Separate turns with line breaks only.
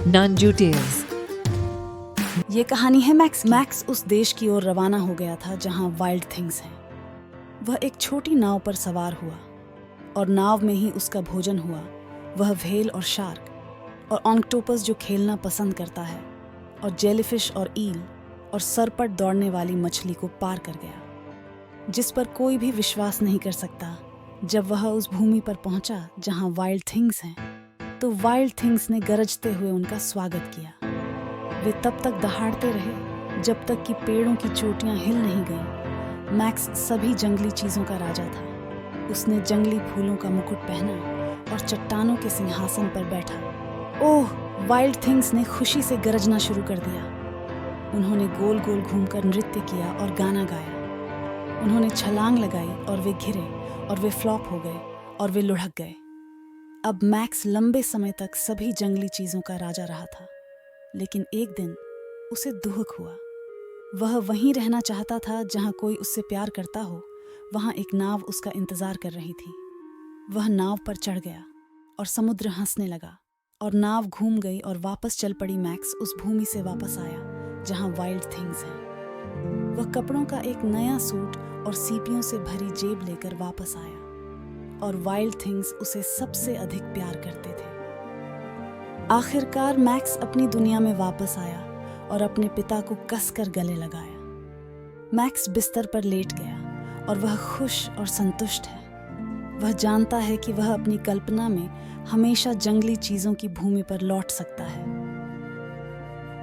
Nanju Tales।
ये कहानी है मैक्स। मैक्स उस देश की ओर रवाना हो गया था जहां वाइल्ड थिंग्स हैं। वह एक छोटी नाव पर सवार हुआ और नाव में ही उसका भोजन हुआ। वह व्हेल और शार्क और ऑक्टोपस जो खेलना पसंद करता है और जेलीफिश और ईल और सर पर दौड़ने वाली मछली को पार कर गया, जिस पर कोई भी विश्वास नहीं कर सकता। जब वह उस भूमि पर पहुंचा जहां वाइल्ड थिंग्स हैं, तो वाइल्ड थिंग्स ने गरजते हुए उनका स्वागत किया। वे तब तक दहाड़ते रहे जब तक कि पेड़ों की चोटियां हिल नहीं गईं। मैक्स सभी जंगली चीजों का राजा था। उसने जंगली फूलों का मुकुट पहना और चट्टानों के सिंहासन पर बैठा। ओह! वाइल्ड थिंग्स ने खुशी से गरजना शुरू कर दिया। उन्होंने गोल गोल घूमकर नृत्य किया और गाना गाया। उन्होंने छलांग लगाई और वे घिरे और वे फ्लॉप हो गए और वे लुढ़क गए। अब मैक्स लंबे समय तक सभी जंगली चीजों का राजा रहा था, लेकिन एक दिन उसे दुख हुआ। वह वहीं रहना चाहता था जहां कोई उससे प्यार करता हो। वहां एक नाव उसका इंतजार कर रही थी। वह नाव पर चढ़ गया और समुद्र हंसने लगा और नाव घूम गई और वापस चल पड़ी। मैक्स उस भूमि से वापस आया जहां वाइल्ड थिंग्स हैं। वह कपड़ों का एक नया सूट और सीपियों से भरी जेब लेकर वापस आया और वाइल्ड थिंग्स उसे सबसे अधिक प्यार करते थे। आखिरकार मैक्स अपनी दुनिया में वापस आया और अपने पिता को कसकर गले लगाया। मैक्स बिस्तर पर लेट गया और वह खुश और संतुष्ट है। वह जानता है कि वह अपनी कल्पना में हमेशा जंगली चीजों की भूमि पर लौट सकता है।